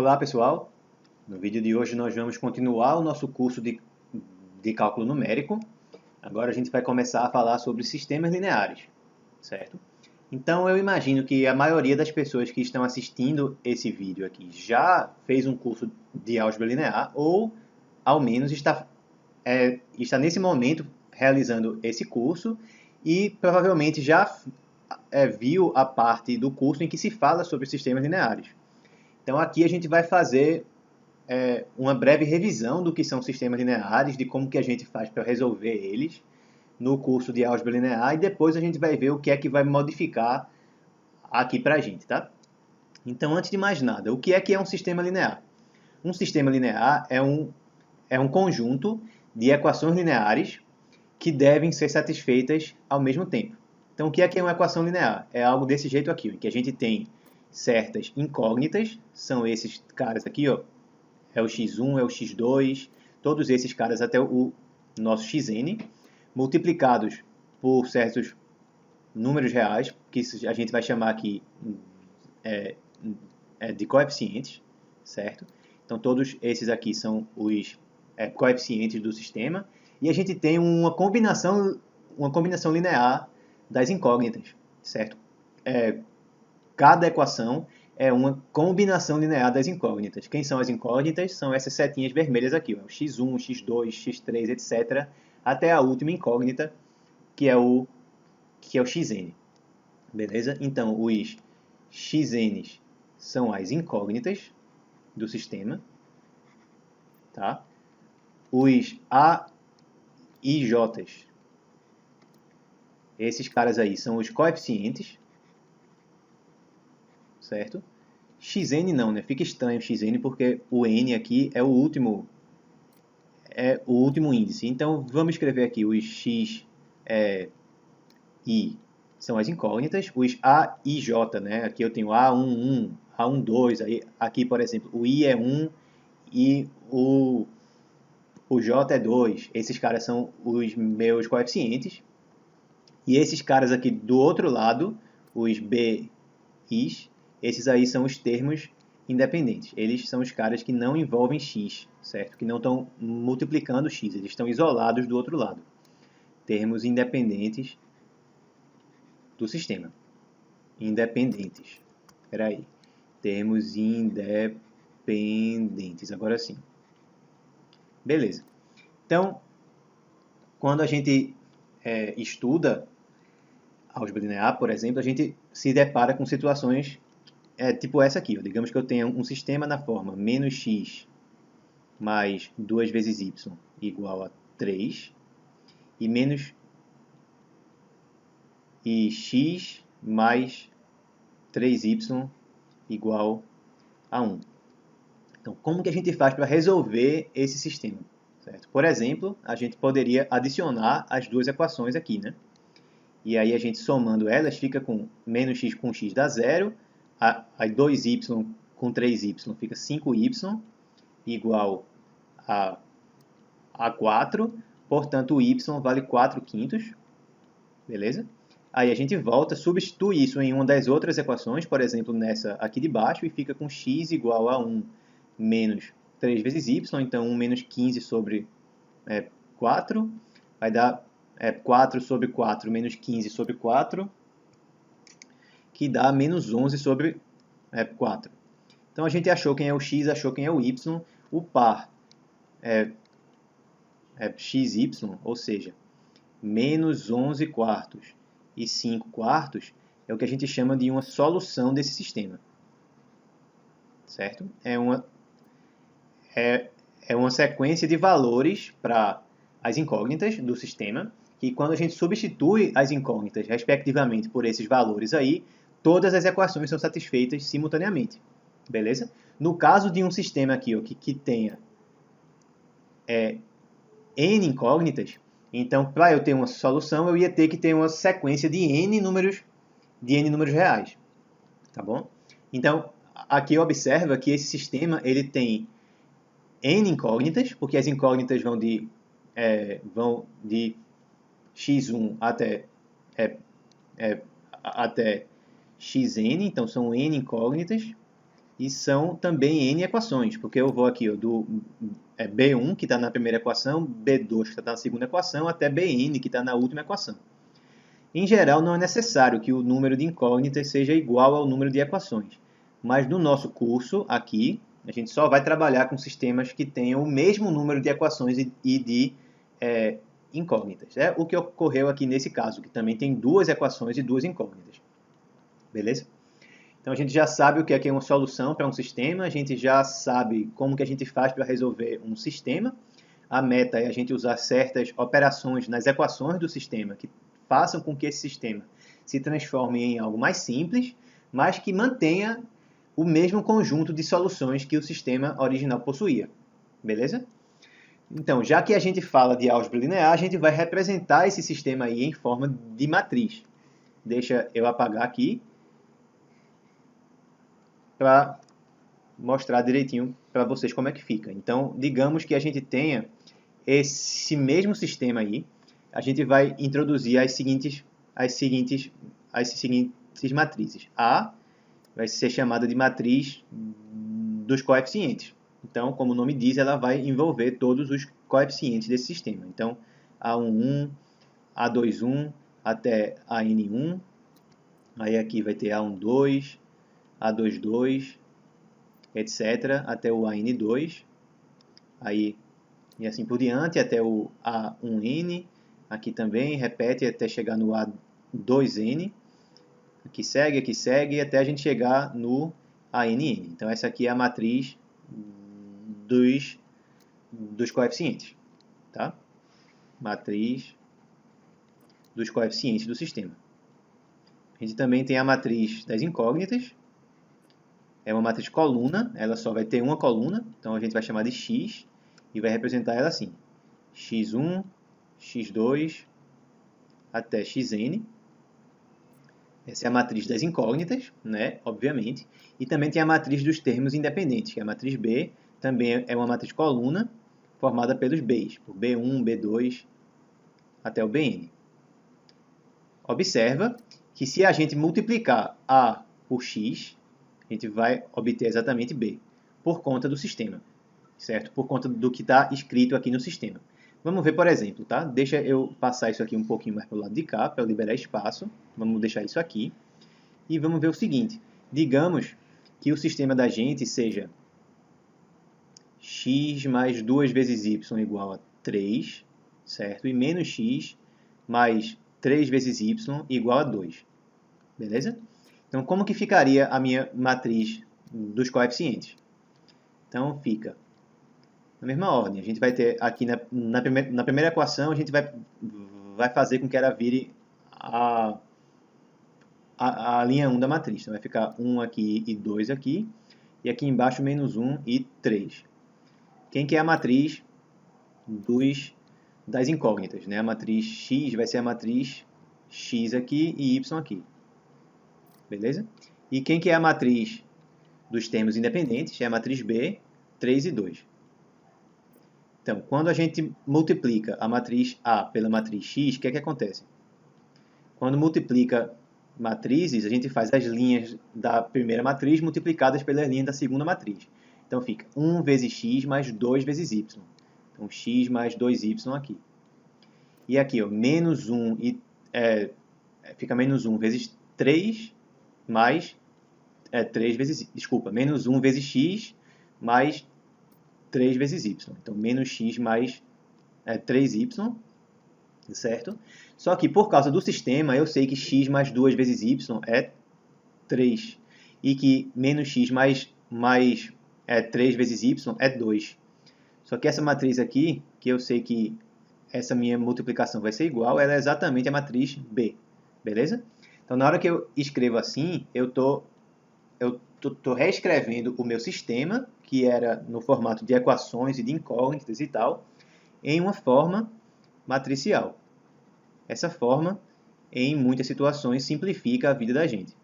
Olá pessoal, no vídeo de hoje nós vamos continuar o nosso curso de cálculo numérico. Agora a gente vai começar a falar sobre sistemas lineares, certo? Então eu imagino que a maioria das pessoas que estão assistindo esse vídeo aqui já fez um curso de álgebra linear ou ao menos está nesse momento realizando esse curso e provavelmente já viu a parte do curso em que se fala sobre sistemas lineares. Então aqui a gente vai fazer uma breve revisão do que são sistemas lineares, de como que a gente faz para resolver eles no curso de álgebra linear, e depois a gente vai ver o que é que vai modificar aqui para a gente, tá? Então, antes de mais nada, o que é um sistema linear? Um sistema linear é um conjunto de equações lineares que devem ser satisfeitas ao mesmo tempo. Então, o que é uma equação linear? É algo desse jeito aqui, em que a gente tem certas incógnitas, são esses caras aqui, ó, é o x1, é o x2, todos esses caras até o nosso xn, multiplicados por certos números reais, que a gente vai chamar aqui de coeficientes, certo? Então todos esses aqui são os coeficientes do sistema, e a gente tem uma combinação linear das incógnitas, certo? Cada equação é uma combinação linear das incógnitas. Quem são as incógnitas? São essas setinhas vermelhas aqui, ó, x1, x2, x3, etc., até a última incógnita, que é o xn. Beleza? Então, os xn's são as incógnitas do sistema. Tá? Os a e j's, esses caras aí, são os coeficientes. Certo? Xn não, né? Fica estranho xn porque o n aqui é o último índice. Então vamos escrever aqui os x i são as incógnitas, os a e j, né? Aqui eu tenho a11, a12, aí aqui por exemplo, o i é 1 e o j é 2. Esses caras são os meus coeficientes. E esses caras aqui do outro lado, os b, is, esses aí são os termos independentes. Eles são os caras que não envolvem x, certo? Que não estão multiplicando x, eles estão isolados do outro lado. Termos independentes do sistema. Independentes. Espera aí. Termos independentes. Agora sim. Beleza. Então, quando a gente estuda álgebra linear, por exemplo, a gente se depara com situações tipo essa aqui. Ó. Digamos que eu tenha um sistema na forma menos x mais 2 vezes y igual a 3 e menos x mais 3y igual a 1. Então, como que a gente faz para resolver esse sistema? Certo? Por exemplo, a gente poderia adicionar as duas equações aqui, né? E aí a gente somando elas fica com menos x com x dá zero, aí 2y com 3y fica 5y igual a 4, portanto o y vale 4 quintos, beleza? Aí a gente volta, substitui isso em uma das outras equações, por exemplo, nessa aqui de baixo, e fica com x igual a 1 menos 3 vezes y, então 1 menos 15 sobre 4, vai dar 4 sobre 4 menos 15 sobre 4, que dá menos 11 sobre 4. Então a gente achou quem é o x, achou quem é o y, o par é xy, ou seja, menos 11 quartos e 5 quartos, é o que a gente chama de uma solução desse sistema. Certo? É uma sequência de valores para as incógnitas do sistema, que quando a gente substitui as incógnitas, respectivamente, por esses valores aí, todas as equações são satisfeitas simultaneamente. Beleza? No caso de um sistema aqui ó, que tenha n incógnitas, então, para eu ter uma solução, eu ia ter que ter uma sequência de n números reais. Tá bom? Então, aqui observa que esse sistema ele tem n incógnitas, porque as incógnitas vão de x1 até xn, então são n incógnitas. e são também N equações, porque eu vou aqui ó, do B1, que está na primeira equação, B2, que está na segunda equação, até Bn, que está na última equação. Em geral, não é necessário que o número de incógnitas seja igual ao número de equações, mas no nosso curso aqui, a gente só vai trabalhar com sistemas que tenham o mesmo número de equações e de incógnitas. É o que ocorreu aqui nesse caso, que também tem duas equações e duas incógnitas. Beleza? Então a gente já sabe o que é uma solução para um sistema, a gente já sabe como que a gente faz para resolver um sistema. A meta é a gente usar certas operações nas equações do sistema que façam com que esse sistema se transforme em algo mais simples, mas que mantenha o mesmo conjunto de soluções que o sistema original possuía. Beleza? Então, já que a gente fala de álgebra linear, a gente vai representar esse sistema aí em forma de matriz. Deixa eu apagar aqui para mostrar direitinho para vocês como é que fica. Então, digamos que a gente tenha esse mesmo sistema aí, a gente vai introduzir as seguintes matrizes. A vai ser chamada de matriz dos coeficientes. Então, como o nome diz, ela vai envolver todos os coeficientes desse sistema. Então, A11, A21 até AN1. Aí aqui vai ter A12, A22, etc. até o AN2. Aí, e assim por diante, até o A1N. Aqui também, repete até chegar no A2N. Aqui segue, até a gente chegar no ANN. Então, essa aqui é a matriz dos coeficientes. Tá? Matriz dos coeficientes do sistema. A gente também tem a matriz das incógnitas. É uma matriz coluna, ela só vai ter uma coluna, então a gente vai chamar de X e vai representar ela assim. X1, X2, até Xn. Essa é a matriz das incógnitas, né? Obviamente. E também tem a matriz dos termos independentes, que é a matriz B, também é uma matriz coluna, formada pelos Bs, por B1, B2, até o Bn. Observa que se a gente multiplicar A por X, a gente vai obter exatamente B, por conta do sistema, certo? Por conta do que está escrito aqui no sistema. Vamos ver, por exemplo, tá? Deixa eu passar isso aqui um pouquinho mais para o lado de cá, para eu liberar espaço. Vamos deixar isso aqui. E vamos ver o seguinte. Digamos que o sistema da gente seja x mais 2 vezes y igual a 3, certo? E menos x mais 3 vezes y igual a 2. Beleza? Então, como que ficaria a minha matriz dos coeficientes? Então, fica na mesma ordem. A gente vai ter aqui na primeira equação, a gente vai fazer com que ela vire a linha 1 da matriz. Então, vai ficar 1 aqui e 2 aqui. E aqui embaixo, menos 1 e 3. Quem que é a matriz das incógnitas? Né? A matriz X vai ser a matriz X aqui e Y aqui. Beleza? E quem que é a matriz dos termos independentes? É a matriz B, 3 e 2. Então, quando a gente multiplica a matriz A pela matriz X, o que é que acontece? Quando multiplica matrizes, a gente faz as linhas da primeira matriz multiplicadas pelas linhas da segunda matriz. Então, fica 1 vezes x mais 2 vezes y. Então, x mais 2y aqui. E aqui, ó, menos 1 fica menos 1 vezes 3 mais 3 vezes, desculpa, menos 1 vezes x mais 3 vezes y. Então, menos x mais 3y, certo? Só que, por causa do sistema, eu sei que x mais 2 vezes y é 3. E que menos x mais 3 vezes y é 2. Só que essa matriz aqui, que eu sei que essa minha multiplicação vai ser igual, ela é exatamente a matriz B. Beleza? Então, na hora que eu escrevo assim, eu estou reescrevendo o meu sistema, que era no formato de equações e de incógnitas e tal, em uma forma matricial. Essa forma, em muitas situações, simplifica a vida da gente.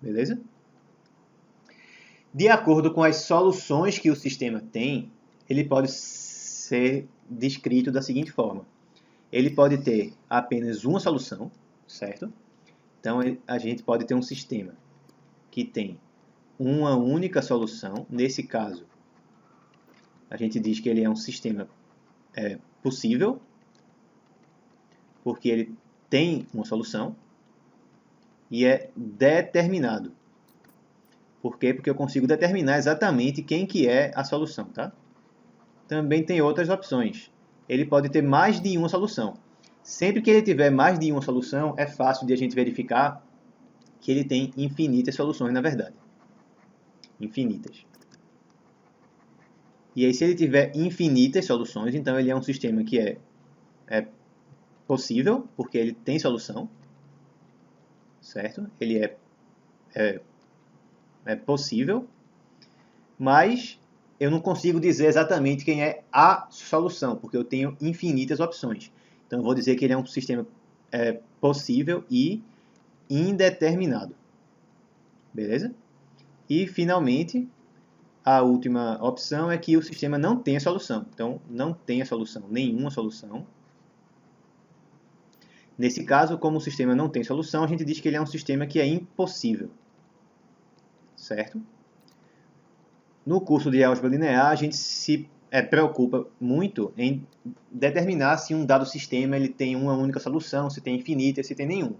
Beleza? De acordo com as soluções que o sistema tem, ele pode ser descrito da seguinte forma. Ele pode ter apenas uma solução, certo? Então, a gente pode ter um sistema que tem uma única solução. Nesse caso, a gente diz que ele é um sistema possível, porque ele tem uma solução, e é determinado. Por quê? Porque eu consigo determinar exatamente quem que é a solução, tá? Também tem outras opções. Ele pode ter mais de uma solução. Sempre que ele tiver mais de uma solução, é fácil de a gente verificar que ele tem infinitas soluções, na verdade. Infinitas. E aí, se ele tiver infinitas soluções, então ele é um sistema que é possível, porque ele tem solução, certo? Ele é possível, mas eu não consigo dizer exatamente quem é a solução, porque eu tenho infinitas opções. Então, eu vou dizer que ele é um sistema possível e indeterminado. Beleza? E, finalmente, a última opção é que o sistema não tem a solução. Então, não tem a solução, nenhuma solução. Nesse caso, como o sistema não tem solução, a gente diz que ele é um sistema que é impossível. Certo? No curso de álgebra linear, a gente se preocupa muito em determinar se um dado sistema ele tem uma única solução, se tem infinita, se tem nenhum.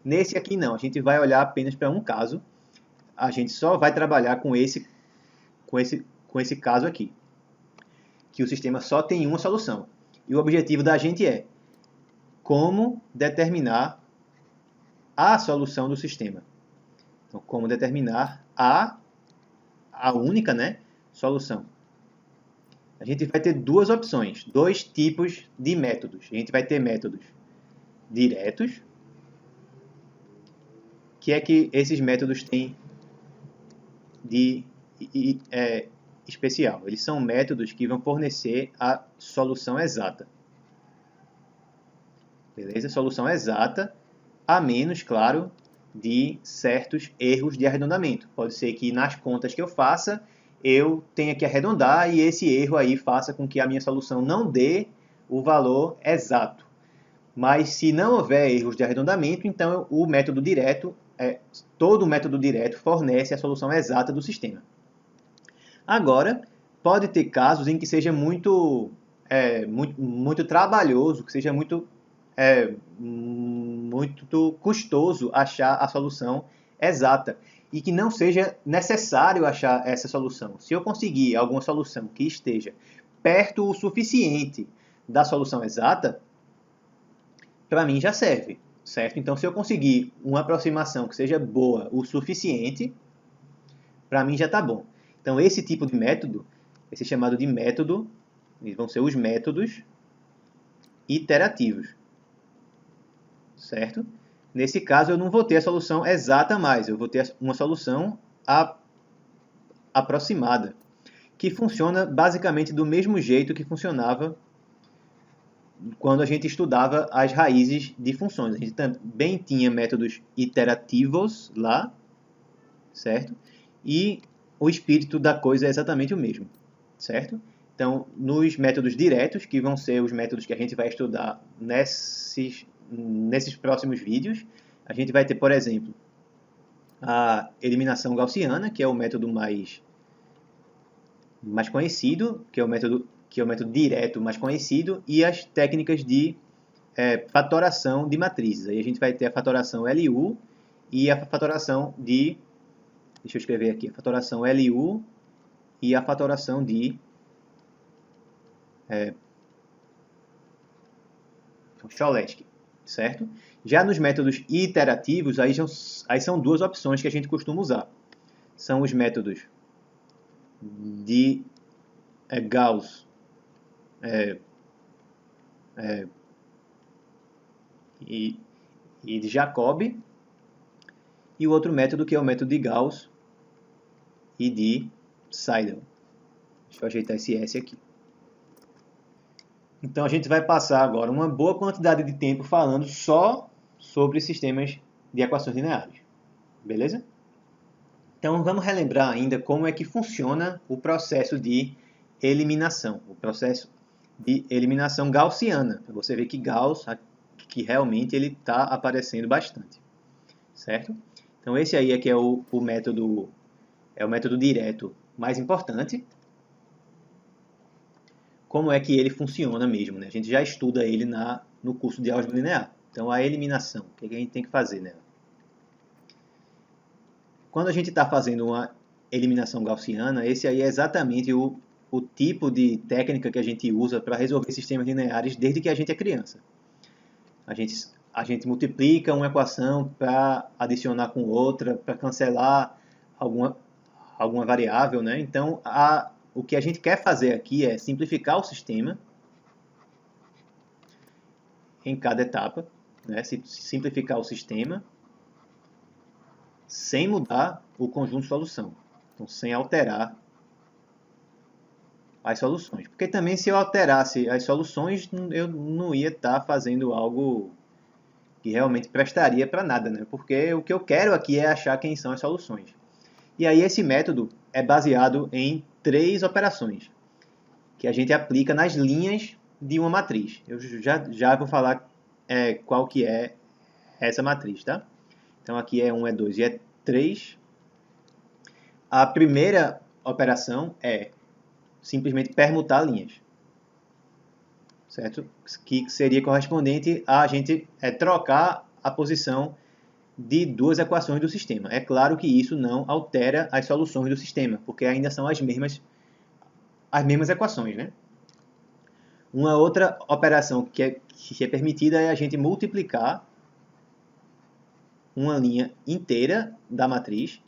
Nesse aqui não, a gente vai olhar apenas para um caso. A gente só vai trabalhar com esse caso aqui, que o sistema só tem uma solução. E o objetivo da gente é como determinar a solução do sistema. Então, como determinar a única, né, solução. A gente vai ter duas opções, dois tipos de métodos. A gente vai ter métodos diretos. O que é que esses métodos têm de especial? Eles são métodos que vão fornecer a solução exata. Beleza? Solução exata, a menos, claro, de certos erros de arredondamento. Pode ser que nas contas que eu faça, eu tenha que arredondar e esse erro aí faça com que a minha solução não dê o valor exato. Mas se não houver erros de arredondamento, então o método direto, todo método direto fornece a solução exata do sistema. Agora, pode ter casos em que seja muito trabalhoso, que seja muito custoso achar a solução exata e que não seja necessário achar essa solução. Se eu conseguir alguma solução que esteja perto o suficiente da solução exata, para mim já serve, certo? Então, se eu conseguir uma aproximação que seja boa o suficiente, para mim já está bom. Então, esse tipo de método, esse chamado de método, vão ser os métodos iterativos. Certo? Nesse caso, eu não vou ter a solução exata mais, eu vou ter uma solução aproximada, que funciona basicamente do mesmo jeito que funcionava quando a gente estudava as raízes de funções. A gente também tinha métodos iterativos lá, certo? E o espírito da coisa é exatamente o mesmo, certo? Então, nos métodos diretos, que vão ser os métodos que a gente vai estudar nesses próximos vídeos, a gente vai ter, por exemplo, a eliminação gaussiana, que é o método mais conhecido, que é o método direto mais conhecido, e as técnicas de fatoração de matrizes. Aí a gente vai ter a fatoração LU e a fatoração de... Deixa eu escrever aqui. A fatoração LU e a fatoração de... Cholesky. Certo? Já nos métodos iterativos, aí são duas opções que a gente costuma usar. São os métodos de Gauss e de Jacobi, e o outro método que é o método de Gauss e de Seidel. Deixa eu ajeitar esse S aqui. Então, a gente vai passar agora uma boa quantidade de tempo falando só sobre sistemas de equações lineares. Beleza? Então, vamos relembrar ainda como é que funciona o processo de eliminação. O processo de eliminação gaussiana. Para você ver que Gauss, que realmente ele está aparecendo bastante. Certo? Então, esse aí é que é o método é o método direto mais importante. Como é que ele funciona mesmo, né? A gente já estuda ele no curso de álgebra linear. Então, a eliminação, o que a gente tem que fazer nela? Quando a gente está fazendo uma eliminação gaussiana, esse aí é exatamente o tipo de técnica que a gente usa para resolver sistemas lineares desde que a gente é criança. A gente multiplica uma equação para adicionar com outra, para cancelar alguma variável, né? Então, o que a gente quer fazer aqui é simplificar o sistema em cada etapa, né? Simplificar o sistema sem mudar o conjunto de solução, então sem alterar as soluções. Porque também se eu alterasse as soluções, eu não ia estar fazendo algo que realmente prestaria para nada, né? Porque o que eu quero aqui é achar quem são as soluções. E aí esse método é baseado em 3 operações que a gente aplica nas linhas de uma matriz. Eu já vou falar qual que é essa matriz, tá? Então aqui é 1, é 2 e é 3. A primeira operação é simplesmente permutar linhas, certo? Que seria correspondente a gente trocar a posição de 2 equações do sistema. É claro que isso não altera as soluções do sistema, porque ainda são as mesmas equações, né? Uma outra operação que é permitida é a gente multiplicar uma linha inteira da matriz,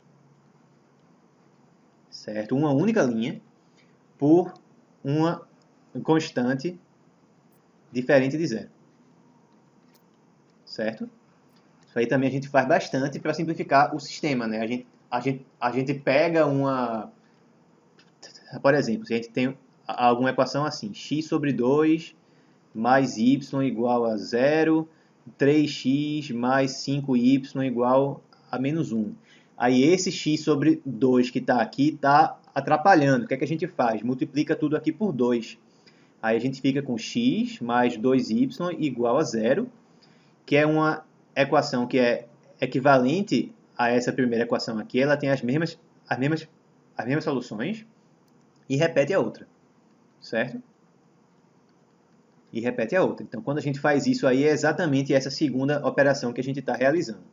certo? Uma única linha, por uma constante diferente de zero, certo? Isso aí também a gente faz bastante para simplificar o sistema, né? A gente pega uma... Por exemplo, se a gente tem alguma equação assim, x sobre 2 mais y igual a 0, 3x mais 5y igual a menos 1. Aí esse x sobre 2 que está aqui está atrapalhando. O que é que a gente faz? Multiplica tudo aqui por 2. Aí a gente fica com x mais 2y igual a 0, que é uma equação que é equivalente a essa primeira equação aqui. Ela tem as mesmas soluções e repete a outra, certo? E repete a outra. Então, quando a gente faz isso aí, é exatamente essa segunda operação que a gente está realizando.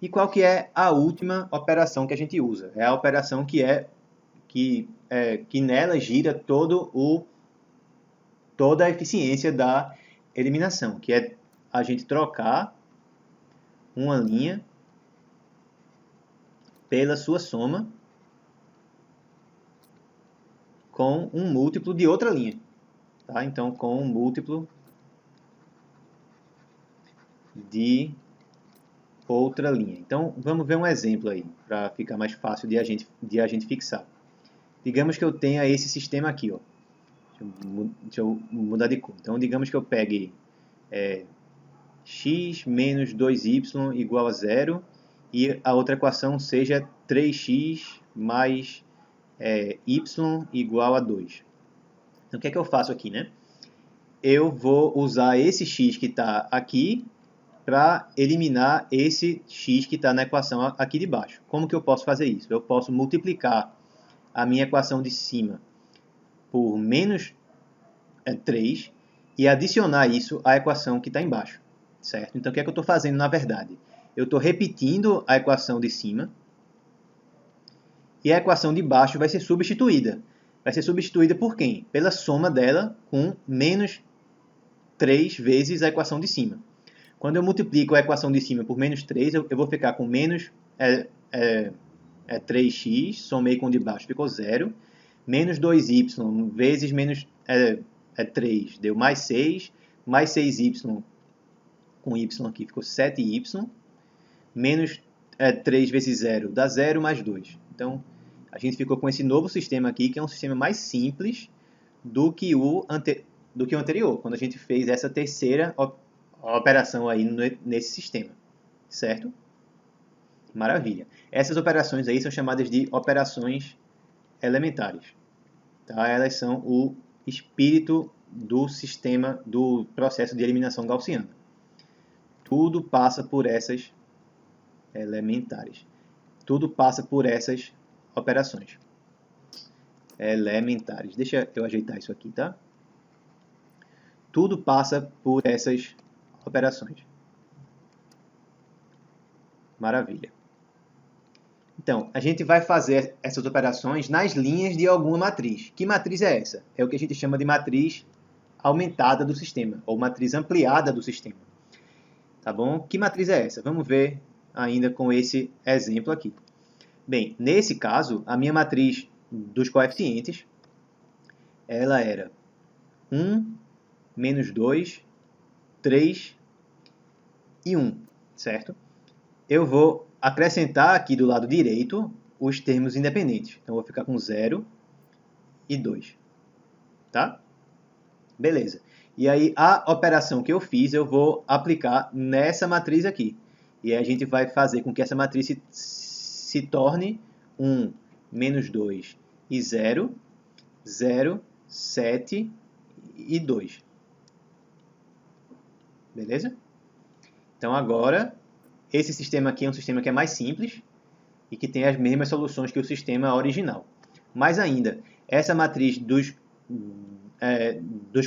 E qual que é a última operação que a gente usa? É a operação que nela gira toda a eficiência da eliminação, que é a gente trocar uma linha pela sua soma com um múltiplo de outra linha. Tá? Então, com um múltiplo de outra linha. Então, vamos ver um exemplo aí, para ficar mais fácil de a gente fixar. Digamos que eu tenha esse sistema aqui, ó. Deixa eu mudar de cor. Então, digamos que eu pegue x menos 2y igual a 0 e a outra equação seja 3x mais y igual a 2. Então, o que é que eu faço aqui, né? Eu vou usar esse x que está aqui para eliminar esse x que está na equação aqui de baixo. Como que eu posso fazer isso? Eu posso multiplicar a minha equação de cima por menos 3 e adicionar isso à equação que está embaixo, certo? Então, o que é que eu estou fazendo na verdade? Eu estou repetindo a equação de cima e a equação de baixo vai ser substituída. Vai ser substituída por quem? Pela soma dela com menos 3 vezes a equação de cima. Quando eu multiplico a equação de cima por menos 3, eu vou ficar com menos 3x, somei com o de baixo, ficou 0. Menos 2y vezes menos 3, deu mais 6. Mais 6y com y aqui ficou 7y. Menos 3 vezes 0 dá 0 mais 2. Então, a gente ficou com esse novo sistema aqui, que é um sistema mais simples do que o anterior, quando a gente fez essa terceira operação aí nesse sistema, certo? Maravilha. Essas operações aí são chamadas de operações elementares. Tá? Elas são o espírito do sistema, do processo de eliminação gaussiana. Tudo passa por essas elementares. Tudo passa por essas operações elementares. Deixa eu ajeitar isso aqui, tá? Tudo passa por essas operações. Maravilha. Então, a gente vai fazer essas operações nas linhas de alguma matriz. Que matriz é essa? É o que a gente chama de matriz aumentada do sistema, ou matriz ampliada do sistema. Tá bom? Que matriz é essa? Vamos ver ainda com esse exemplo aqui. Bem, nesse caso, a minha matriz dos coeficientes, ela era 1, menos 2, 3 e 1, certo? Eu vou acrescentar aqui do lado direito os termos independentes. Então, eu vou ficar com 0 e 2. Tá? Beleza. E aí, a operação que eu fiz, eu vou aplicar nessa matriz aqui. E aí a gente vai fazer com que essa matriz se torne 1, menos 2 e 0, 0, 7 e 2. Beleza? Então, agora, esse sistema aqui é um sistema que é mais simples e que tem as mesmas soluções que o sistema original. Mais ainda, essa matriz dos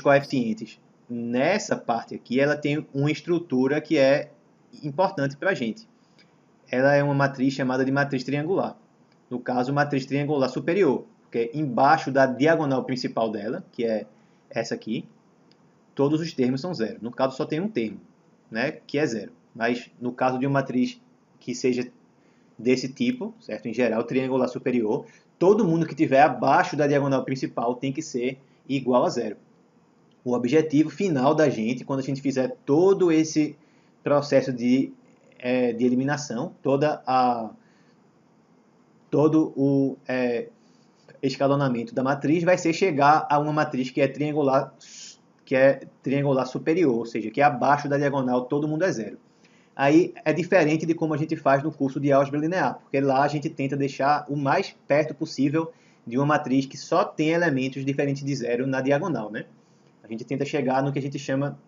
coeficientes, nessa parte aqui, ela tem uma estrutura que é importante para a gente. Ela é uma matriz chamada de matriz triangular. No caso, matriz triangular superior, porque embaixo da diagonal principal dela, que é essa aqui, todos os termos são zero. No caso, só tem um termo, né, que é zero. Mas no caso de uma matriz que seja desse tipo, certo? Em geral, triangular superior, todo mundo que estiver abaixo da diagonal principal tem que ser igual a zero. O objetivo final da gente, quando a gente fizer todo esse processo de eliminação, todo o escalonamento da matriz, vai ser chegar a uma matriz que é triangular superior, ou seja, que é abaixo da diagonal, todo mundo é zero. Aí é diferente de como a gente faz no curso de álgebra linear, porque lá a gente tenta deixar o mais perto possível de uma matriz que só tem elementos diferentes de zero na diagonal, né? A gente tenta chegar no que a gente chama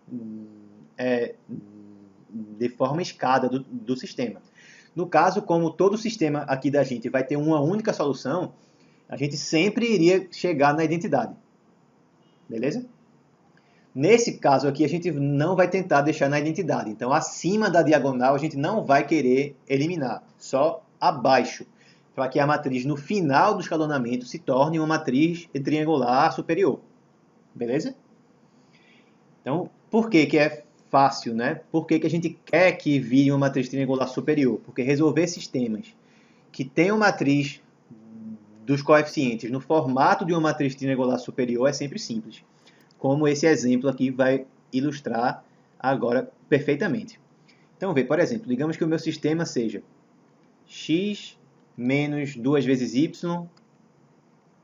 de forma escada do sistema. No caso, como todo sistema aqui da gente vai ter uma única solução, a gente sempre iria chegar na identidade. Beleza? Nesse caso aqui, a gente não vai tentar deixar na identidade. Então, acima da diagonal, a gente não vai querer eliminar, só abaixo, para que a matriz no final do escalonamento se torne uma matriz triangular superior. Beleza? Então, por que é fácil, né? Por que a gente quer que vire uma matriz triangular superior? Porque resolver sistemas que tenham matriz dos coeficientes no formato de uma matriz triangular superior é sempre simples, como esse exemplo aqui vai ilustrar agora perfeitamente. Então, por exemplo, digamos que o meu sistema seja x menos 2 vezes y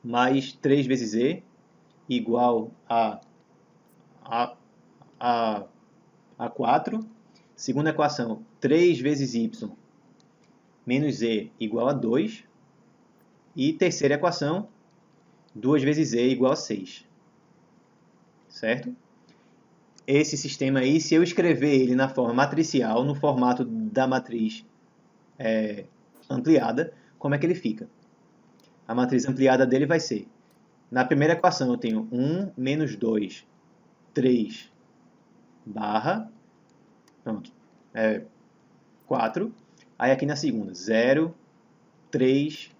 mais 3 vezes z igual a 4. Segunda equação, 3 vezes y menos z igual a 2. E terceira equação, 2 vezes z igual a 6. Certo? Esse sistema aí, se eu escrever ele na forma matricial, no formato da matriz ampliada, como é que ele fica? A matriz ampliada dele vai ser, na primeira equação eu tenho 1 menos 2, 3, barra, pronto, 4. Aí aqui na segunda, 0, 3,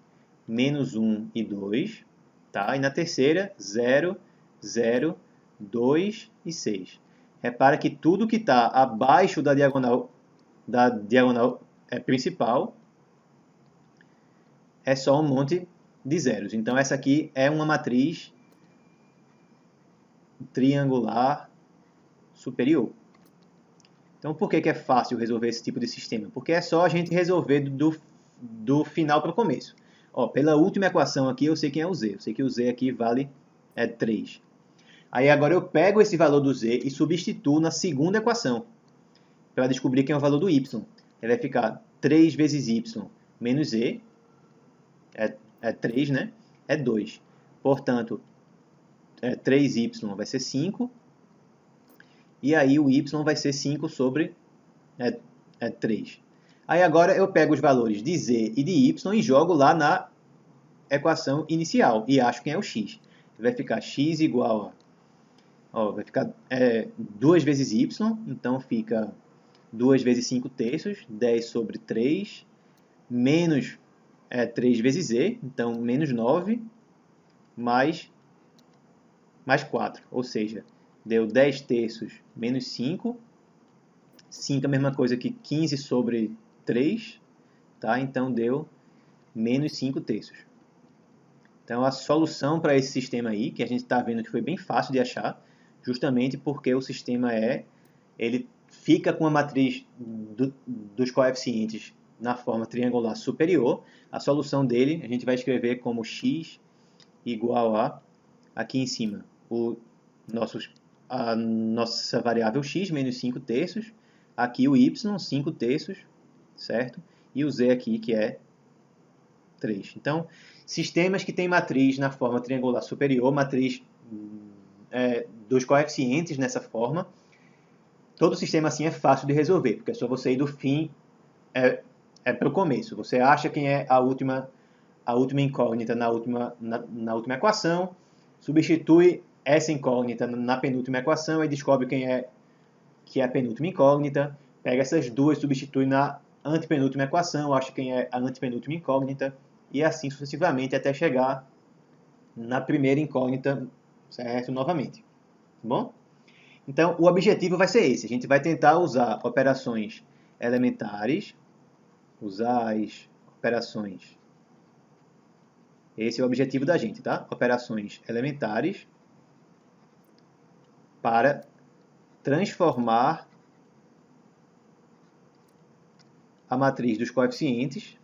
menos 1 e 2. Tá? E na terceira, 0, 0, 2 e 6. Repara que tudo que está abaixo da diagonal principal é só um monte de zeros. Então, essa aqui é uma matriz triangular superior. Então, por que é fácil resolver esse tipo de sistema? Porque é só a gente resolver do final para o começo. Ó, pela última equação aqui, eu sei quem é o z. Eu sei que o z aqui vale 3. Aí agora eu pego esse valor do z e substituo na segunda equação para descobrir quem é o valor do y. Ele vai ficar 3 vezes y menos z, é 3, né? É 2. Portanto, 3y vai ser 5. E aí o y vai ser 5 sobre 3. Aí agora eu pego os valores de z e de y e jogo lá equação inicial e acho quem é o x. Vai ficar x igual a... vai ficar 2 vezes y, então fica 2 vezes 5 terços, 10 sobre 3, menos 3 vezes z, então menos 9, mais 4, ou seja, deu 10 terços menos 5. 5 é a mesma coisa que 15 sobre 3, tá? Então deu menos 5 terços. Então a solução para esse sistema aí, que a gente está vendo que foi bem fácil de achar, justamente porque o sistema ele fica com a matriz dos coeficientes na forma triangular superior. A solução dele a gente vai escrever como x igual a, aqui em cima, a nossa variável x, menos 5 terços, aqui o y, 5 terços, certo? E o z aqui, que é 3. Então, sistemas que têm matriz na forma triangular superior, matriz dos coeficientes nessa forma, todo sistema assim é fácil de resolver, porque é só você ir do fim para o começo. Você acha quem é a última incógnita na última equação, substitui essa incógnita na penúltima equação e descobre quem é a penúltima incógnita, pega essas duas, substitui na antepenúltima equação, acha quem é a antepenúltima incógnita, e assim sucessivamente até chegar na primeira incógnita, certo? Novamente. Tá bom? Então, o objetivo vai ser esse. A gente vai tentar usar operações elementares, usar as operações... Esse é o objetivo da gente, tá? Operações elementares para transformar a matriz dos coeficientes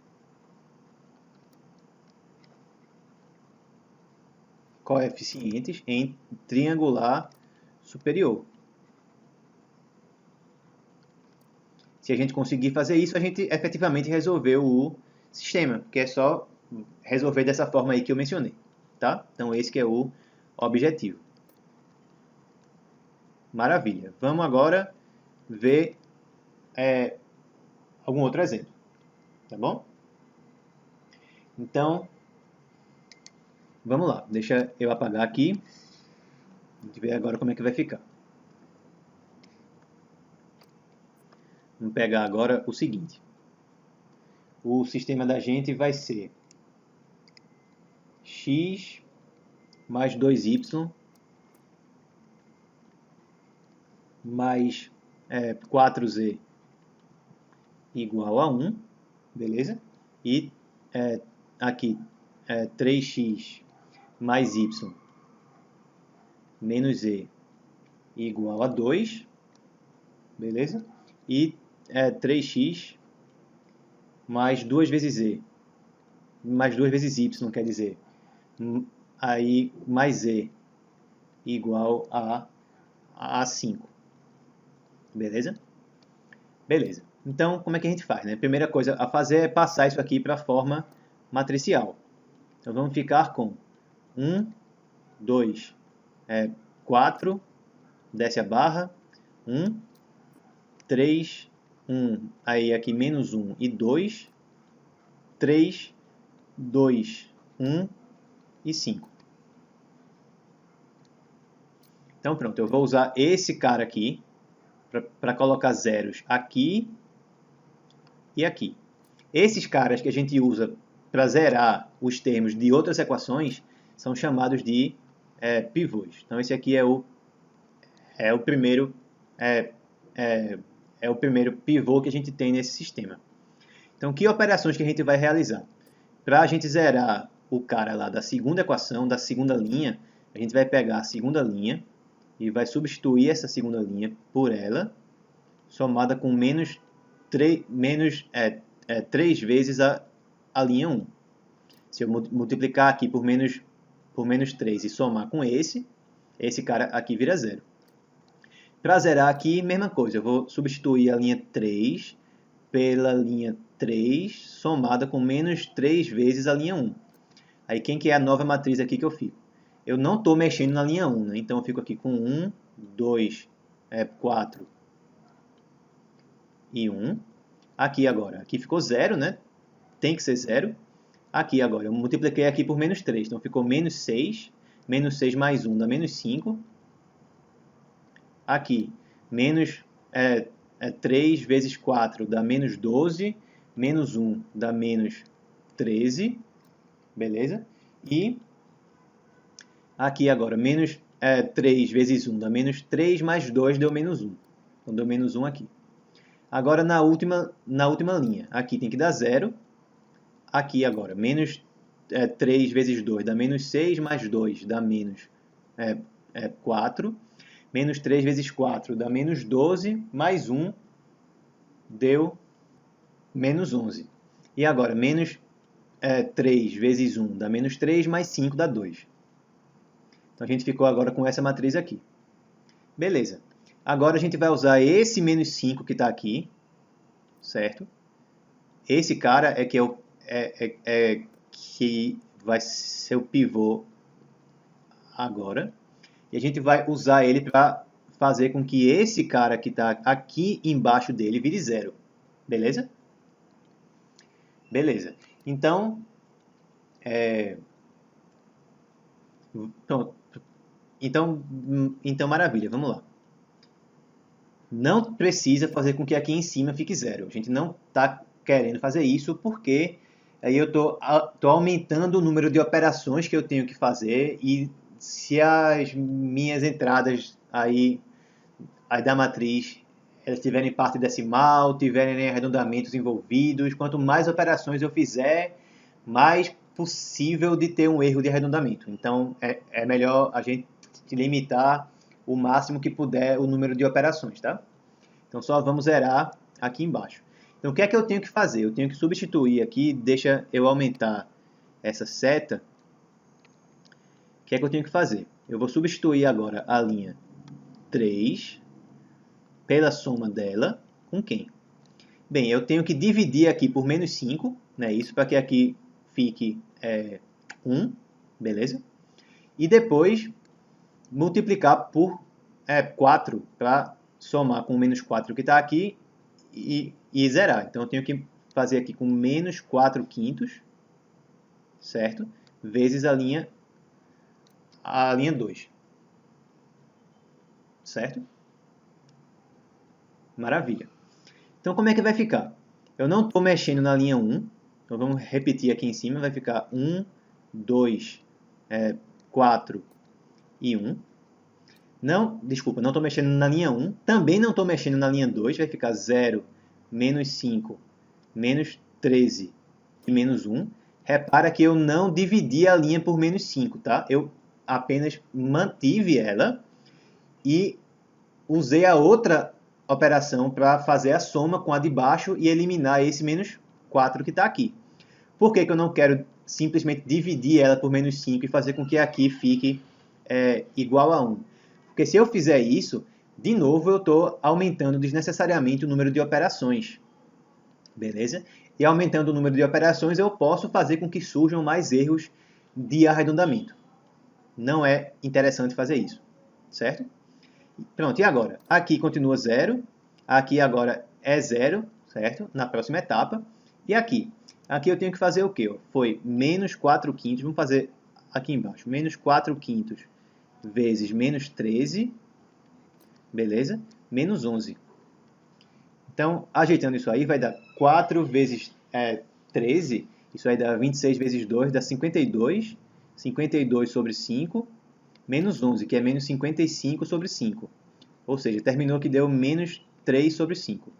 em triangular superior. Se a gente conseguir fazer isso, a gente efetivamente resolveu o sistema, que é só resolver dessa forma aí que eu mencionei, tá? Então esse que é o objetivo. Maravilha. Vamos agora ver algum outro exemplo, tá bom? Então, vamos lá. Deixa eu apagar aqui. A gente vê agora como é que vai ficar. Vamos pegar agora o seguinte. O sistema da gente vai ser x mais 2y mais 4z igual a 1, beleza? E aqui 3x mais y menos z igual a 2, beleza? E 3x mais 2 vezes z, mais 2 vezes y, quer dizer, aí mais z igual a 5, beleza? Beleza. Então, como é que a gente faz, né? Primeira coisa a fazer é passar isso aqui para a forma matricial. Então, vamos ficar com 1, 2, 4, desce a barra, 1, 3, 1, aí aqui menos 1 e 2, 3, 2, 1 e 5. Então pronto, eu vou usar esse cara aqui para colocar zeros aqui e aqui. Esses caras que a gente usa para zerar os termos de outras equações são chamados de pivôs. Então esse aqui é o primeiro o primeiro pivô que a gente tem nesse sistema. Então que operações que a gente vai realizar? Para a gente zerar o cara lá da segunda equação, da segunda linha, a gente vai pegar a segunda linha e vai substituir essa segunda linha por ela, somada com menos 3 vezes a linha 1. Se eu multiplicar aqui por menos 3 e somar com esse cara aqui vira zero. Para zerar aqui, mesma coisa, eu vou substituir a linha 3 pela linha 3, somada com menos 3 vezes a linha 1. Aí quem que é a nova matriz aqui que eu fico? Eu não estou mexendo na linha 1, né? Então eu fico aqui com 1, 2, 4 e 1. Aqui agora, aqui ficou 0, né? Tem que ser 0. Aqui agora, eu multipliquei aqui por menos 3, então ficou menos 6 mais 1 dá menos 5. Aqui, menos 3 vezes 4 dá menos 12, menos 1 dá menos 13, beleza? E aqui agora, menos 3 vezes 1 dá menos 3, mais 2 deu menos 1. Então deu menos 1 aqui. Agora na última linha, aqui tem que dar 0. Aqui agora, menos 3 vezes 2 dá menos 6, mais 2 dá menos 4. Menos 3 vezes 4 dá menos 12, mais 1 deu menos 11. E agora, menos 3 vezes 1 dá menos 3, mais 5 dá 2. Então a gente ficou agora com essa matriz aqui. Beleza. Agora a gente vai usar esse menos 5 que está aqui, certo? Esse cara é que que vai ser o pivô agora. E a gente vai usar ele para fazer com que esse cara que está aqui embaixo dele vire 0. Beleza? Beleza. Então, pronto. Então, maravilha. Vamos lá. Não precisa fazer com que aqui em cima fique 0. A gente não está querendo fazer isso porque aí eu tô aumentando o número de operações que eu tenho que fazer e se as minhas entradas aí da matriz elas tiverem parte decimal, tiverem arredondamentos envolvidos, quanto mais operações eu fizer, mais possível de ter um erro de arredondamento. Então, é melhor a gente limitar o máximo que puder o número de operações, tá? Então, só vamos zerar aqui embaixo. Então, o que é que eu tenho que fazer? Eu tenho que substituir aqui, deixa eu aumentar essa seta. O que é que eu tenho que fazer? Eu vou substituir agora a linha 3 pela soma dela com quem? Bem, eu tenho que dividir aqui por menos 5, né? Isso para que aqui fique 1, beleza? E depois multiplicar por 4 para somar com o menos 4 que está aqui e zerar. Então eu tenho que fazer aqui com menos 4 quintos, certo? Vezes a linha 2, certo? Maravilha. Então, como é que vai ficar? Eu não estou mexendo na linha 1. Então, vamos repetir aqui em cima. Vai ficar 1, 2, 4 e 1. Não estou mexendo na linha 1. Também não estou mexendo na linha 2. Vai ficar 0, menos 5, menos 13 e menos 1. Repara que eu não dividi a linha por menos 5, tá? Eu apenas mantive ela e usei a outra operação para fazer a soma com a de baixo e eliminar esse menos 4 que está aqui. Por que eu não quero simplesmente dividir ela por menos 5 e fazer com que aqui fique igual a 1? Porque se eu fizer isso, de novo eu estou aumentando desnecessariamente o número de operações. Beleza? E aumentando o número de operações, eu posso fazer com que surjam mais erros de arredondamento. Não é interessante fazer isso, certo? Pronto, e agora? Aqui continua 0, aqui agora é 0, certo? Na próxima etapa. E aqui? Aqui eu tenho que fazer o quê? Foi menos 4 quintos, vamos fazer aqui embaixo, menos 4 quintos vezes menos 13, beleza? Menos 11. Então, ajeitando isso aí, vai dar 4 vezes 13, isso aí dá 26 vezes 2, dá 52, 52 sobre 5, menos 11, que é menos 55 sobre 5. Ou seja, terminou que deu menos 3 sobre 5.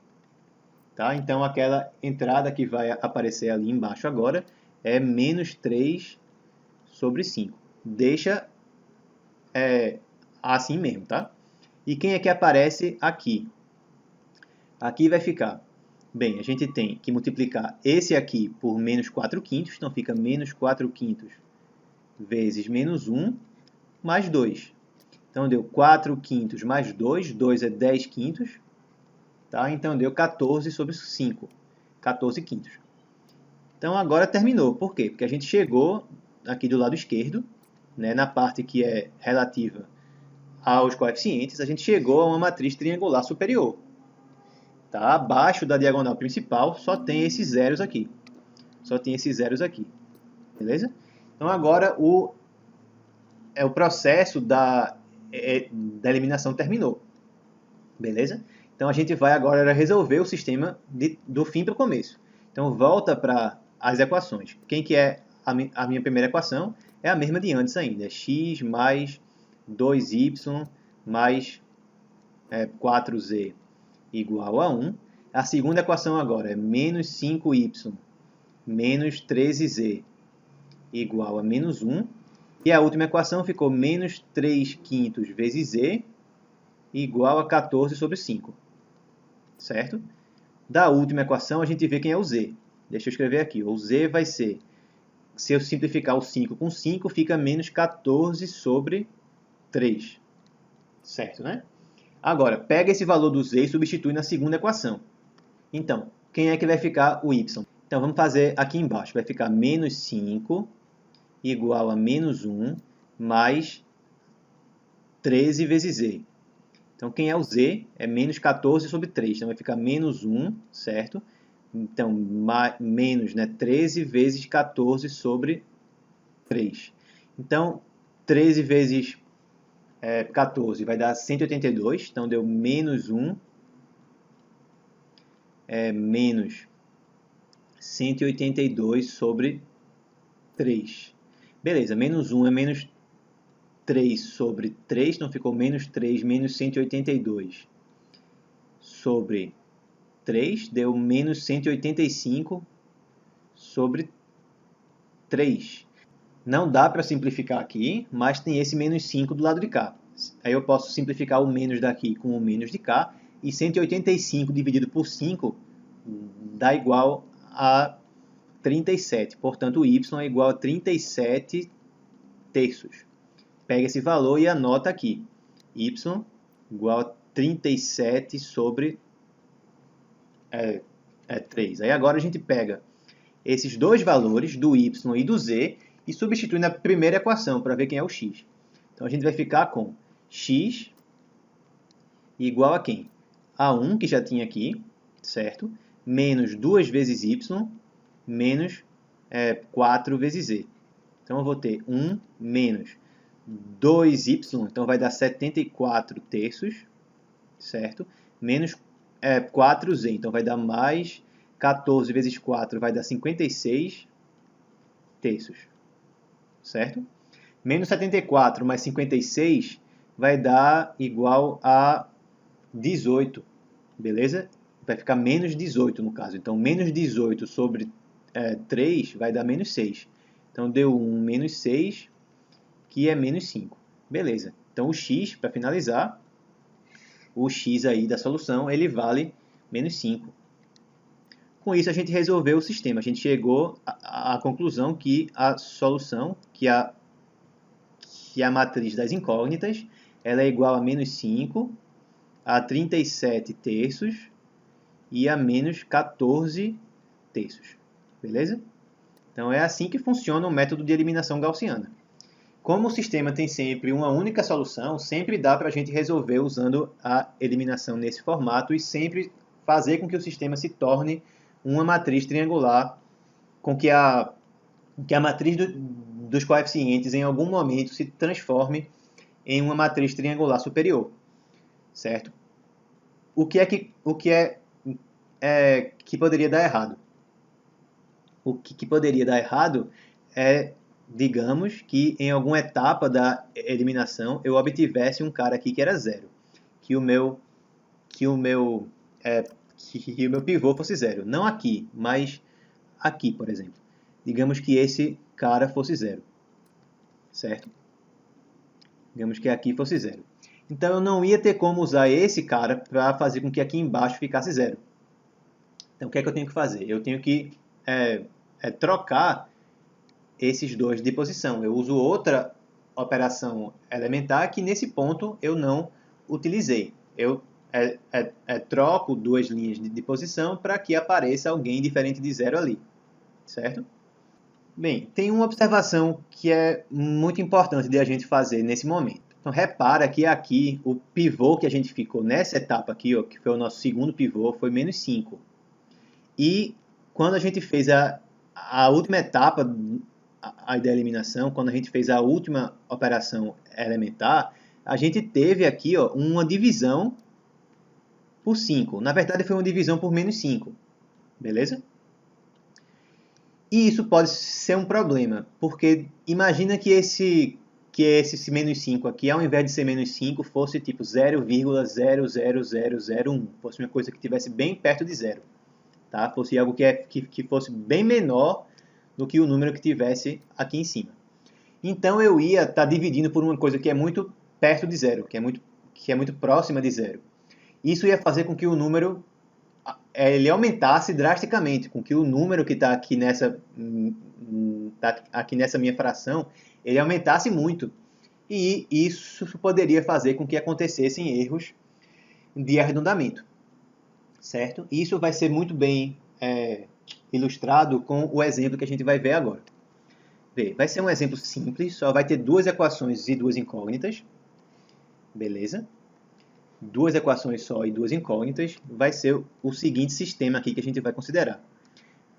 Tá? Então, aquela entrada que vai aparecer ali embaixo agora é menos 3 sobre 5. Deixa assim mesmo, tá? E quem é que aparece aqui? Aqui vai ficar, bem, a gente tem que multiplicar esse aqui por menos 4 quintos, então fica menos 4 quintos vezes menos 1, mais 2. Então, deu 4 quintos mais 2, 2 é 10 quintos, tá? Então, deu 14 sobre 5, 14 quintos. Então, agora terminou. Por quê? Porque a gente chegou aqui do lado esquerdo, né, na parte que é relativa aos coeficientes, a gente chegou a uma matriz triangular superior. Tá? Abaixo da diagonal principal só tem esses zeros aqui. Só tem esses zeros aqui. beleza? Então agora o processo da eliminação terminou, beleza? Então a gente vai agora resolver o sistema do fim para o começo. Então volta para as equações. Quem que é a minha primeira equação? É a mesma de antes ainda, x mais 2y mais 4z igual a 1. A segunda equação agora é menos 5y menos 13z igual a menos 1. E a última equação ficou menos 3 quintos vezes z igual a 14 sobre 5. Certo? Da última equação, a gente vê quem é o z. Deixa eu escrever aqui. O z vai ser, se eu simplificar o 5 com 5, fica menos 14 sobre 3. Certo, né? Agora, pega esse valor do z e substitui na segunda equação. Então, quem é que vai ficar o y? Então, vamos fazer aqui embaixo. Vai ficar menos 5 igual a menos 1 mais 13 vezes z. Então, quem é o z? É menos 14 sobre 3. Então, vai ficar menos 1, certo? Então, menos 13 vezes 14 sobre 3. Então, 13 vezes 14 vai dar 182. Então, deu menos 1 menos 182 sobre 3. Beleza, menos 1 é menos 3 sobre 3, então ficou menos 3 menos 182 sobre 3, deu menos 185 sobre 3. Não dá para simplificar aqui, mas tem esse menos 5 do lado de cá. Aí eu posso simplificar o menos daqui com o menos de cá, e 185 dividido por 5 dá igual a 37. Portanto, o y é igual a 37 terços. Pega esse valor e anota aqui. Y igual a 37 sobre 3. Aí agora a gente pega esses dois valores, do y e do z, e substitui na primeira equação para ver quem é o x. Então a gente vai ficar com x igual a quem? A 1, que já tinha aqui, certo? Menos 2 vezes y, menos 4 vezes z. Então eu vou ter 1 menos 2y, então vai dar 74 terços, certo? Menos 4z, então vai dar mais 14 vezes 4 vai dar 56 terços, certo? Menos 74 mais 56 vai dar igual a 18, beleza? Vai ficar menos 18 no caso. Então, menos 18 sobre 3 vai dar menos 6. Então, deu 1 menos 6, que é menos 5. Beleza. Então, o x, para finalizar, o x aí da solução, ele vale menos 5. Com isso, a gente resolveu o sistema. A gente chegou à conclusão que a solução, que a matriz das incógnitas, ela é igual a menos 5, a 37 terços e a menos 14 terços. Beleza? Então, é assim que funciona o método de eliminação gaussiana. Como o sistema tem sempre uma única solução, sempre dá para a gente resolver usando a eliminação nesse formato e sempre fazer com que o sistema se torne uma matriz triangular, com que a matriz dos coeficientes em algum momento se transforme em uma matriz triangular superior, certo? O que poderia dar errado? O que poderia dar errado é, digamos, que em alguma etapa da eliminação eu obtivesse um cara aqui que era zero, que o meu pivô fosse zero. Não aqui, mas aqui, por exemplo. Digamos que esse cara fosse zero, certo? Digamos que aqui fosse zero. Então, eu não ia ter como usar esse cara para fazer com que aqui embaixo ficasse zero. Então, o que é que eu tenho que fazer? Eu tenho que trocar esses dois de posição. Eu uso outra operação elementar que, nesse ponto, eu não utilizei. Eu troco duas linhas de posição para que apareça alguém diferente de zero ali, certo? Bem, tem uma observação que é muito importante de a gente fazer nesse momento. Então, repara que aqui o pivô que a gente ficou nessa etapa aqui, ó, que foi o nosso segundo pivô, foi menos 5. E quando a gente fez a última etapa a da eliminação, quando a gente fez a última operação elementar, a gente teve aqui ó, uma divisão por 5. Na verdade, foi uma divisão por menos 5. Beleza? E isso pode ser um problema, porque imagina que esse menos 5 aqui, ao invés de ser menos 5, fosse tipo 0,00001. Fosse uma coisa que estivesse bem perto de zero. Tá? Fosse algo que fosse bem menor do que o número que tivesse aqui em cima. Então eu ia estar dividindo por uma coisa que é muito perto de zero, que é muito próxima de zero. Isso ia fazer com que o número ele aumentasse drasticamente, com que o número que está aqui nessa minha fração, ele aumentasse muito. E isso poderia fazer com que acontecessem erros de arredondamento. Certo? Isso vai ser muito bem ilustrado com o exemplo que a gente vai ver agora. Vai ser um exemplo simples, só vai ter duas equações e duas incógnitas. Beleza? Duas equações só e duas incógnitas. Vai ser o seguinte sistema aqui que a gente vai considerar.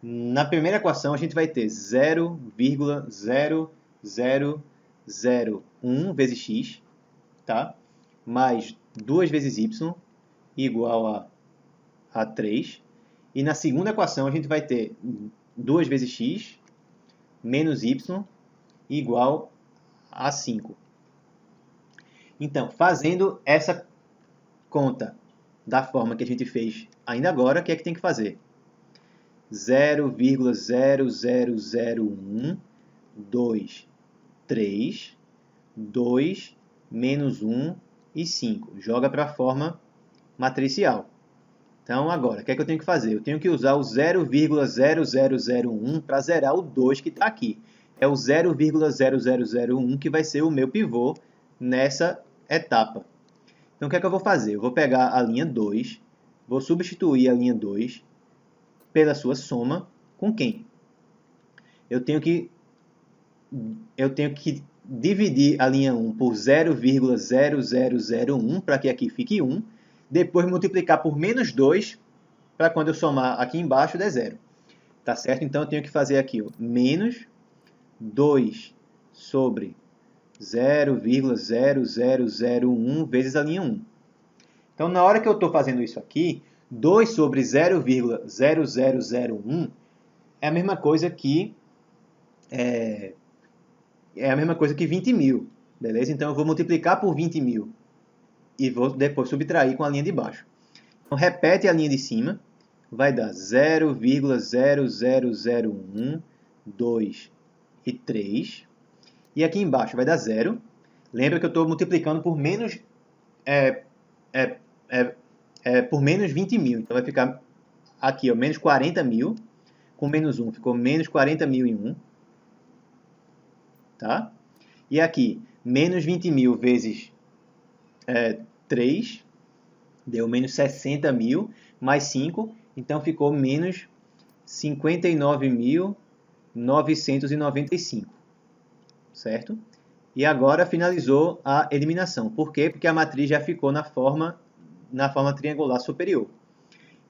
Na primeira equação, a gente vai ter 0,0001 vezes x, tá? Mais 2 vezes y, igual a 3. E na segunda equação, a gente vai ter 2 vezes x menos y igual a 5. Então, fazendo essa conta da forma que a gente fez ainda agora, o que é que tem que fazer? 0,0001, 2, 3, 2, menos 1 e 5. Joga para a forma matricial. Então, agora, o que é que eu tenho que fazer? Eu tenho que usar o 0,0001 para zerar o 2 que está aqui. É o 0,0001 que vai ser o meu pivô nessa etapa. Então, o que é que eu vou fazer? Eu vou pegar a linha 2, vou substituir a linha 2 pela sua soma com quem? Eu tenho que dividir a linha 1 por 0,0001 para que aqui fique 1. Depois multiplicar por menos 2 para quando eu somar aqui embaixo der 0. Tá certo? Então eu tenho que fazer aqui ó, menos 2 sobre 0,0001 vezes a linha 1. Então na hora que eu estou fazendo isso aqui, 2 sobre 0,0001 é a mesma coisa que 20.000, beleza? Então eu vou multiplicar por 20.000 e vou depois subtrair com a linha de baixo. Então repete a linha de cima, vai dar 0,0001, 2 e 3. E aqui embaixo vai dar 0. Lembra que eu estou multiplicando por menos 20.000. Então vai ficar aqui, ó, menos 40.000. Com menos 1 ficou menos 40.001. Tá? E aqui, menos 20.000 vezes 3, deu menos 60.000, mais 5, então ficou menos 59.995. Certo? E agora finalizou a eliminação. Por quê? Porque a matriz já ficou na forma triangular superior.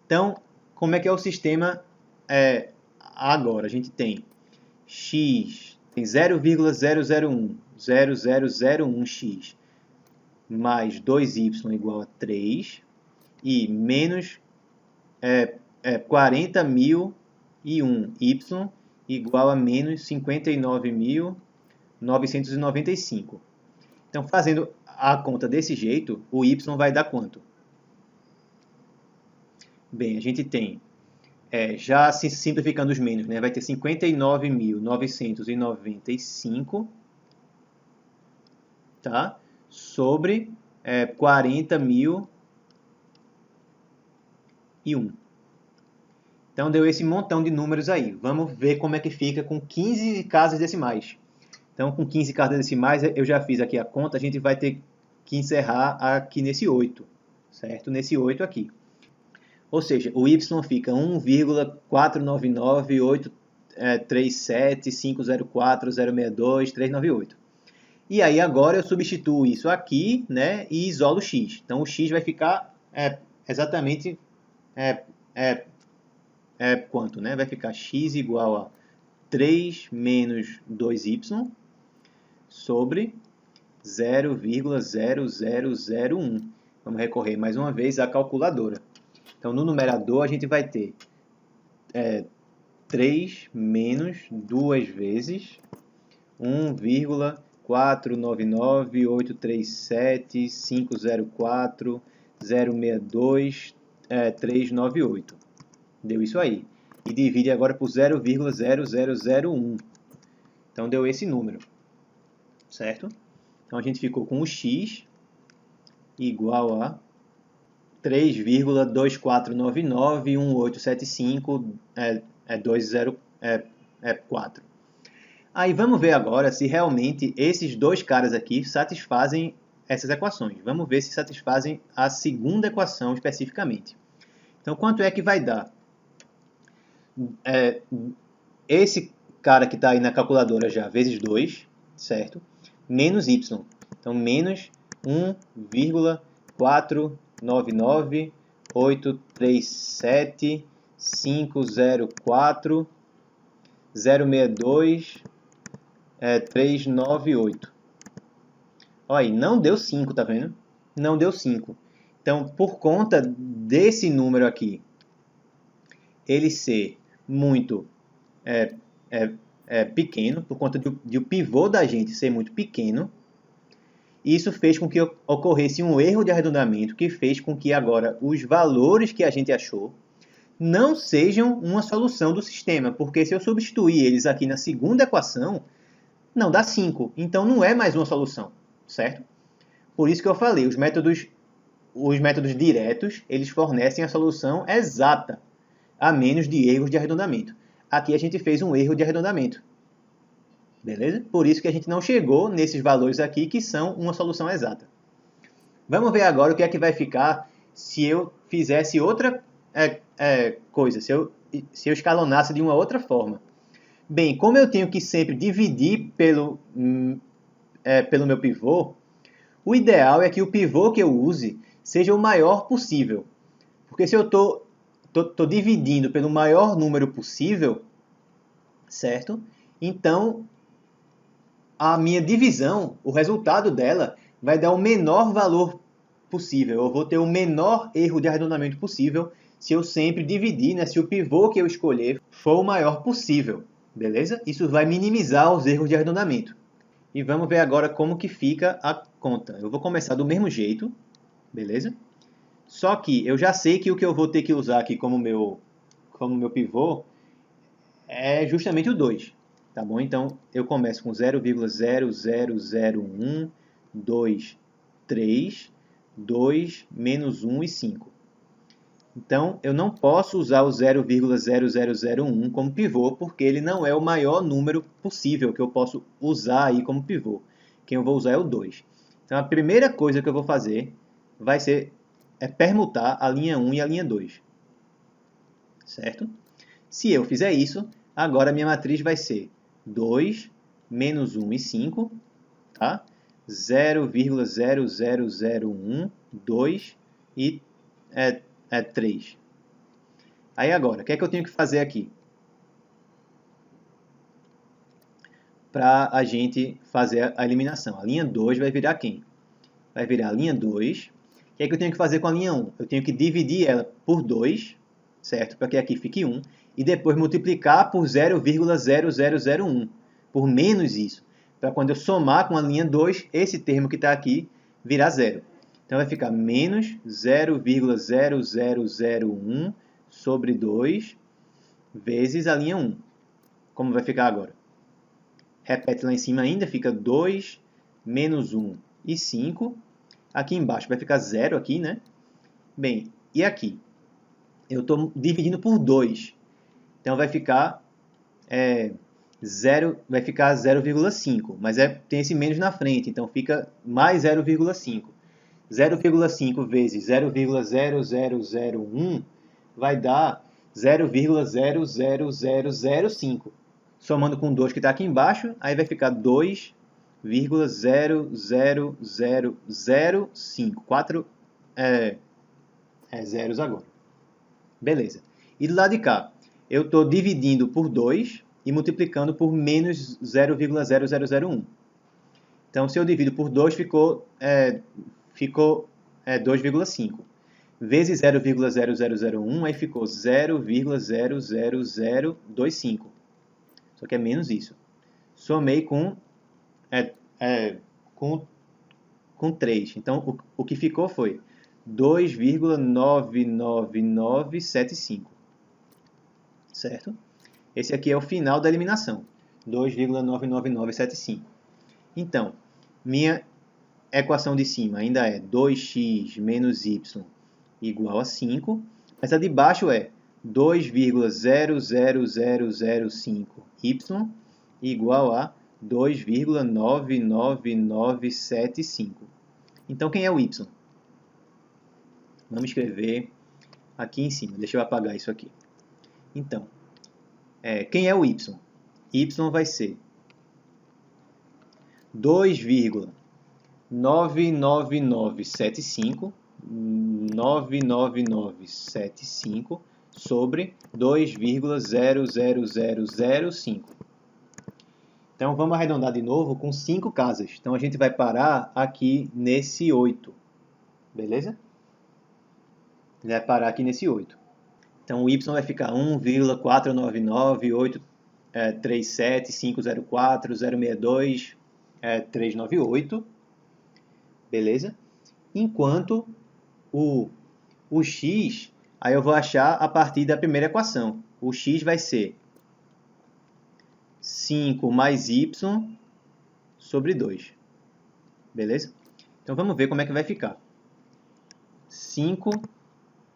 Então, como é que é o sistema agora? A gente tem x, tem 0,001x mais 2y igual a 3 e menos 40.001y igual a menos 59.995. Então, fazendo a conta desse jeito, o y vai dar quanto? Bem, a gente tem, já simplificando os menos, né, vai ter 59.995, tá? Sobre 40.001. Então, deu esse montão de números aí. Vamos ver como é que fica com 15 casas decimais. Então, com 15 casas decimais, eu já fiz aqui a conta, a gente vai ter que encerrar aqui nesse 8, certo? Nesse 8 aqui. Ou seja, o y fica 1,49837504,062,398. E aí agora eu substituo isso aqui, né, e isolo o x. Então o x vai ficar exatamente quanto, né? Vai ficar x igual a 3 menos 2y sobre 0,0001. Vamos recorrer mais uma vez à calculadora. Então, no numerador, a gente vai ter 3 menos 2 vezes 1,499837504062 Deu isso aí. E divide agora por 0,0001. Então, deu esse número. Certo? Então, a gente ficou com o x igual a 3,24991875,204. Aí vamos ver agora se realmente esses dois caras aqui satisfazem essas equações. Vamos ver se satisfazem a segunda equação especificamente. Então, quanto é que vai dar? Esse cara que está aí na calculadora já, vezes 2, certo? Menos y. Então, menos 1,499837504062,398. Olha aí, não deu 5, tá vendo? Não deu 5. Então, por conta desse número aqui, ele ser muito pequeno, por conta de o pivô da gente ser muito pequeno, isso fez com que ocorresse um erro de arredondamento, que fez com que agora os valores que a gente achou não sejam uma solução do sistema, porque se eu substituir eles aqui na segunda equação, não dá 5, então não é mais uma solução, certo? Por isso que eu falei, os métodos diretos, eles fornecem a solução exata, a menos de erros de arredondamento. Aqui a gente fez um erro de arredondamento. Beleza? Por isso que a gente não chegou nesses valores aqui, que são uma solução exata. Vamos ver agora o que é que vai ficar se eu fizesse outra coisa, se eu escalonasse de uma outra forma. Bem, como eu tenho que sempre dividir pelo meu pivô, o ideal é que o pivô que eu use seja o maior possível. Porque se eu estou dividindo pelo maior número possível, certo? Então, a minha divisão, o resultado dela, vai dar o menor valor possível. Eu vou ter o menor erro de arredondamento possível se eu sempre dividir, né? Se o pivô que eu escolher for o maior possível. Beleza? Isso vai minimizar os erros de arredondamento. E vamos ver agora como que fica a conta. Eu vou começar do mesmo jeito, beleza? Só que eu já sei que o que eu vou ter que usar aqui como meu pivô é justamente o 2. Tá bom? Então, eu começo com 0,0000123, 2, menos 1 e 5. Então, eu não posso usar o 0,0001 como pivô, porque ele não é o maior número possível que eu posso usar aí como pivô. Quem eu vou usar é o 2. Então, a primeira coisa que eu vou fazer vai ser permutar a linha 1 e a linha 2. Certo? Se eu fizer isso, agora a minha matriz vai ser 2, menos 1 e 5, tá? 0,0001, 2 e 3. Aí agora, o que é que eu tenho que fazer aqui? Para a gente fazer a eliminação. A linha 2 vai virar quem? Vai virar a linha 2. O que é que eu tenho que fazer com a linha 1? Eu tenho que dividir ela por 2, certo? Para que aqui fique 1. E depois multiplicar por 0,0001, por menos isso. Para quando eu somar com a linha 2, esse termo que está aqui virar 0. Então vai ficar menos 0,0001 sobre 2 vezes a linha 1. Como vai ficar agora? Repete lá em cima ainda, fica 2, menos 1 e 5. Aqui embaixo vai ficar 0 aqui, né? Bem, e aqui? Eu estou dividindo por 2. Então vai ficar 0,5, mas tem esse menos na frente, então fica mais 0,5. 0,5 vezes 0,0001 vai dar 0,00005. Somando com 2 que está aqui embaixo, aí vai ficar 2,00005. 4 zeros agora. Beleza. E do lado de cá, eu estou dividindo por 2, e multiplicando por menos 0,0001. Então, se eu divido por 2, ficou 2,5. Vezes 0,0001, aí ficou 0,00025. Só que é menos isso. Somei com 3. Então, o que ficou foi 2,99975. Certo? Esse aqui é o final da eliminação. 2,99975. Então, minha equação de cima ainda é 2x menos y igual a 5. Mas a de baixo é 2,00005y igual a 2,99975. Então, quem é o y? Vamos escrever aqui em cima. Deixa eu apagar isso aqui. Então, quem é o y? Y vai ser 2,99975 sobre 2,00005. Então, vamos arredondar de novo com 5 casas. Então, a gente vai parar aqui nesse 8. Beleza? Vai parar aqui nesse 8. Então, o y vai ficar 1,49983750404062 beleza? Enquanto o x, aí eu vou achar a partir da primeira equação. O x vai ser 5 mais y sobre 2. Beleza? Então, vamos ver como é que vai ficar. 5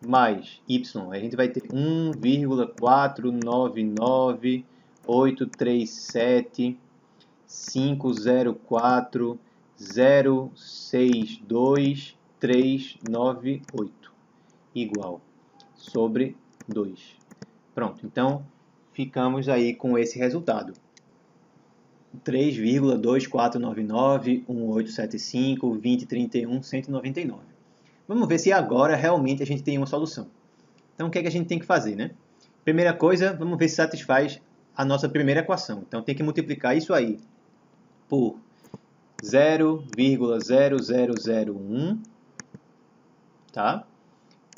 mais y, a gente vai ter 1,4998350406238 igual sobre 2. Pronto, então ficamos aí com esse resultado. 3,249918752031 Vamos ver se agora realmente a gente tem uma solução. Então, o que é que a gente tem que fazer, né? Primeira coisa, vamos ver se satisfaz a nossa primeira equação. Então, tem que multiplicar isso aí por 0,0001, tá?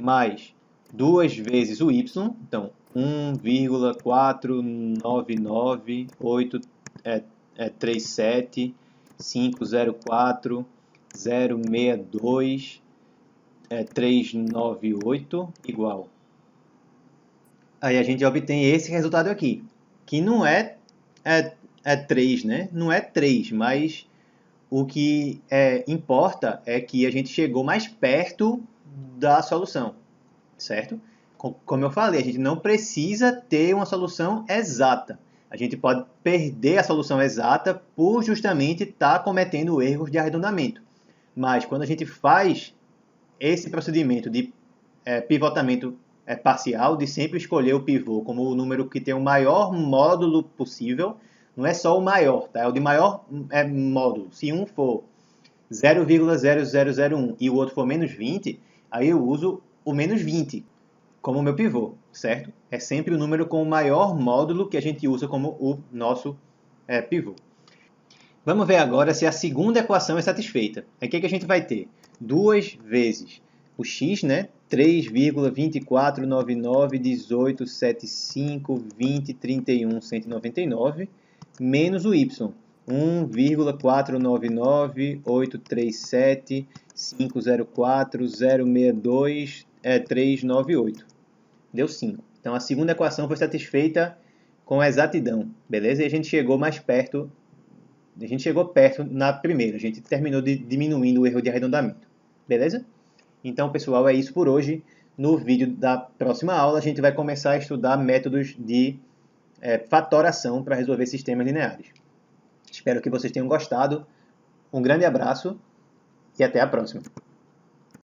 Mais 2 vezes o y, então 1,499837042 igual. Aí a gente obtém esse resultado aqui, que não é 3, né? Não é 3, mas o que importa é que a gente chegou mais perto da solução, certo? Como eu falei, a gente não precisa ter uma solução exata. A gente pode perder a solução exata por justamente estar cometendo erros de arredondamento. Mas quando a gente faz esse procedimento de pivotamento parcial, de sempre escolher o pivô como o número que tem o maior módulo possível, não é só o maior, tá? É o de maior módulo. Se um for 0,0001 e o outro for menos 20, aí eu uso o menos 20 como meu pivô, certo? É sempre o número com o maior módulo que a gente usa como o nosso pivô. Vamos ver agora se a segunda equação é satisfeita. Aí o que a gente vai ter? 2 vezes o x, né? 3,249918752031 menos o y, 1,499837504062398. Deu 5. Então, a segunda equação foi satisfeita com exatidão, beleza? E a gente chegou mais perto, a gente chegou perto na primeira, a gente terminou diminuindo o erro de arredondamento, beleza? Então, pessoal, é isso por hoje. No vídeo da próxima aula, a gente vai começar a estudar métodos de fatoração para resolver sistemas lineares. Espero que vocês tenham gostado. Um grande abraço e até a próxima.